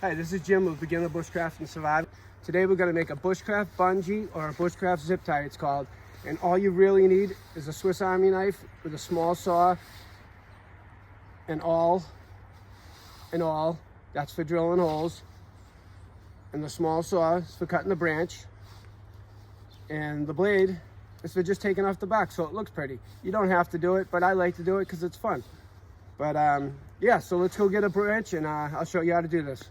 Hi, this is Jim with Beginner Bushcraft and Survival. Today we're going to make a bushcraft bungee, or a bushcraft zip tie it's called. And all you really need is a Swiss Army knife with a small saw and awl. That's for drilling holes. And the small saw is for cutting the branch. And the blade is for just taking off the bark so it looks pretty. You don't have to do it, but I like to do it because it's fun. But yeah, so let's go get a branch and I'll show you how to do this.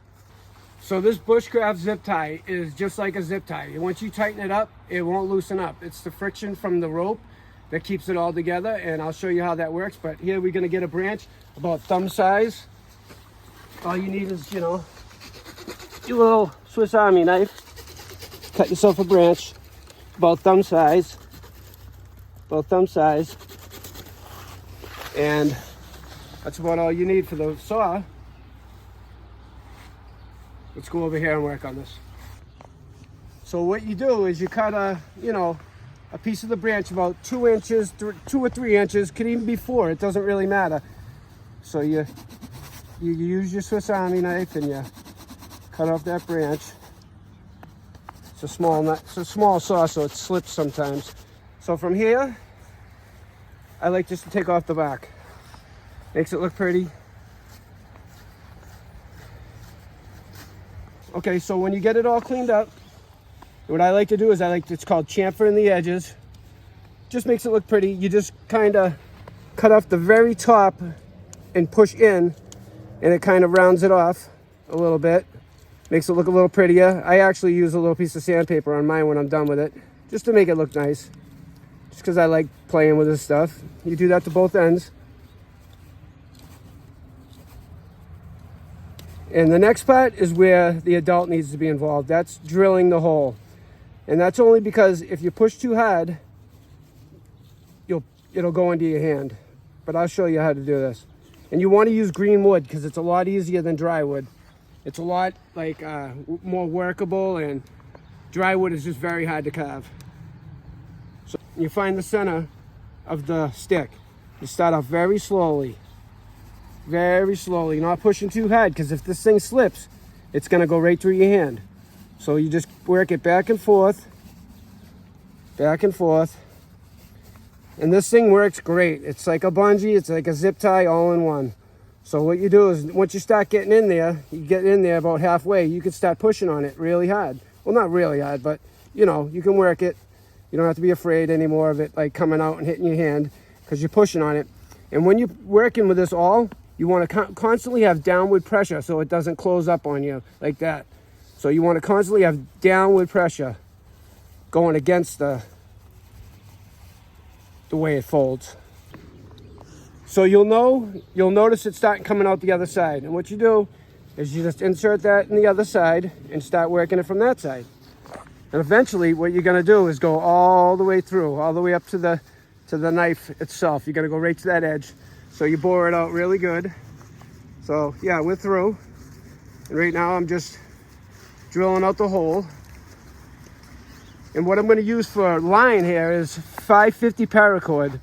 So this bushcraft zip tie is just like a zip tie. Once you tighten it up, it won't loosen up. It's the friction from the rope that keeps it all together, and I'll show you how that works. But here we're gonna get a branch about thumb size. All you need is, your little Swiss Army knife. Cut yourself a branch about thumb size. And that's about all you need for the saw. Let's go over here and work on this. So what you do is you cut a piece of the branch about 2 inches, 2 or 3 inches, could even be 4, it doesn't really matter. So you use your Swiss Army knife and you cut off that branch. It's a small saw, so it slips sometimes. So from here, I like just to take off the back. Makes it look pretty. Okay, so when you get it all cleaned up, what I like to do is it's called chamfering the edges. Just makes it look pretty. You just kind of cut off the very top and push in, and it kind of rounds it off a little bit. Makes it look a little prettier. I actually use a little piece of sandpaper on mine when I'm done with it, just to make it look nice. Just because I like playing with this stuff. You do that to both ends. And the next part is where the adult needs to be involved. That's drilling the hole. And that's only because if you push too hard, it'll go into your hand. But I'll show you how to do this. And you want to use green wood because it's a lot easier than dry wood. It's a lot more workable, and dry wood is just very hard to carve. So you find the center of the stick. You start off very slowly. Very slowly, not pushing too hard, because if this thing slips, it's going to go right through your hand. So you just work it back and forth. And this thing works great. It's like a bungee, it's like a zip tie all in one. So what you do is, once you start getting in there, you get in there about halfway, you can start pushing on it really hard. Well, not really hard, but you can work it. You don't have to be afraid anymore of it coming out and hitting your hand, because you're pushing on it. And when you're working with this awl, you want to constantly have downward pressure so it doesn't close up on you like that. So you want to constantly have downward pressure going against the way it folds. So you'll notice it starting coming out the other side. And what you do is you just insert that in the other side and start working it from that side. And eventually what you're going to do is go all the way through, all the way up to the knife itself. You're going to go right to that edge. So you bore it out really good. So yeah, we're through. And right now I'm just drilling out the hole. And what I'm going to use for line here is 550 paracord.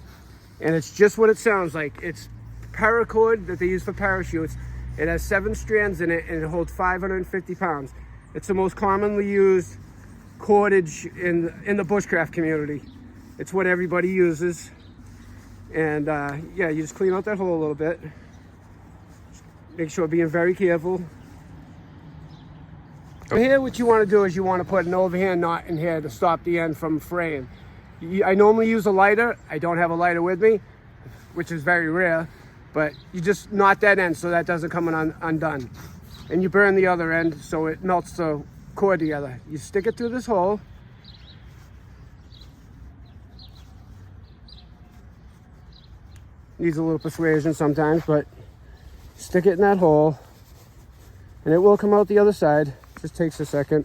And it's just what it sounds like. It's paracord that they use for parachutes. It has 7 strands in it, and it holds 550 pounds. It's the most commonly used cordage in the bushcraft community. It's what everybody uses. And yeah, you just clean out that hole a little bit. Make sure being very careful. Here what you want to do is you want to put an overhand knot in here to stop the end from fraying. I normally use a lighter. I don't have a lighter with me, which is very rare, but you just knot that end so that doesn't come undone. And you burn the other end so it melts the cord together. You stick it through this hole. Needs a little persuasion sometimes, but stick it in that hole and it will come out the other side. Just takes a second.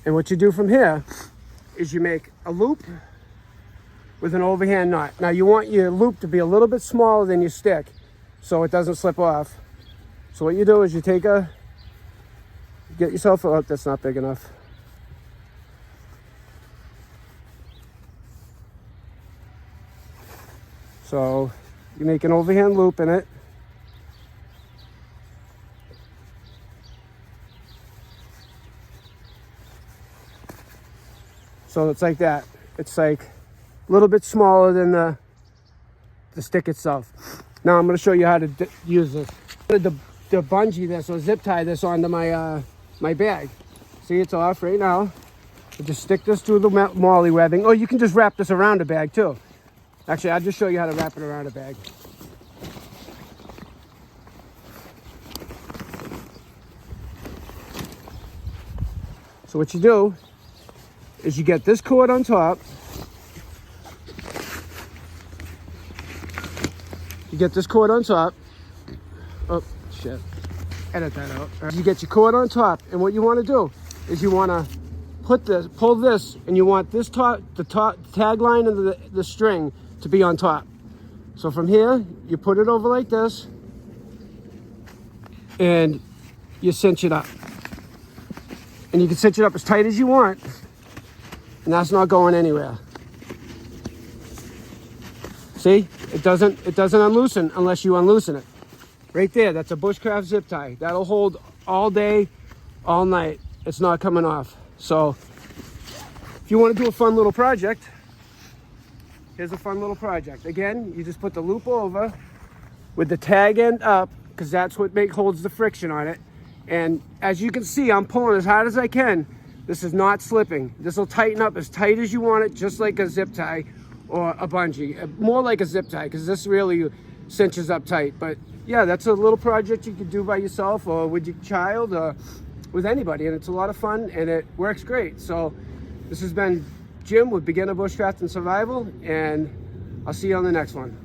And what you do from here is you make a loop with an overhand knot. Now you want your loop to be a little bit smaller than your stick so it doesn't slip off. So what you do is you get yourself, oh, that's not big enough. So you make an overhand loop in it, So it's like that. It's like a little bit smaller than the stick itself. Now I'm going to show you how to use this. The bungee this or zip tie this onto my my bag. See, it's off right now. I just stick this through the MOLLE webbing. Oh, you can just wrap this around a bag too. Actually, I'll just show you how to wrap it around a bag. So what you do is you get this cord on top. You get this cord on top. Oh, shit. Edit that out. You get your cord on top, and what you want to do is you want to pull this, and you want this the tag line and the string to be on top. So from here, you put it over like this, and you cinch it up. And you can cinch it up as tight as you want, and that's not going anywhere. See, it doesn't unloosen unless you unloosen it. Right there, that's a bushcraft zip tie. That'll hold all day, all night. It's not coming off. So if you want to do a fun little project, here's a fun little project. Again, you just put the loop over with the tag end up, because that's what holds the friction on it. And as you can see, I'm pulling as hard as I can. This is not slipping. This will tighten up as tight as you want it, just like a zip tie or a bungee. More like a zip tie, because this really cinches up tight. But yeah, that's a little project you could do by yourself or with your child or with anybody. And it's a lot of fun and it works great. So this has been Jim with Beginner Bushcraft and Survival, and I'll see you on the next one.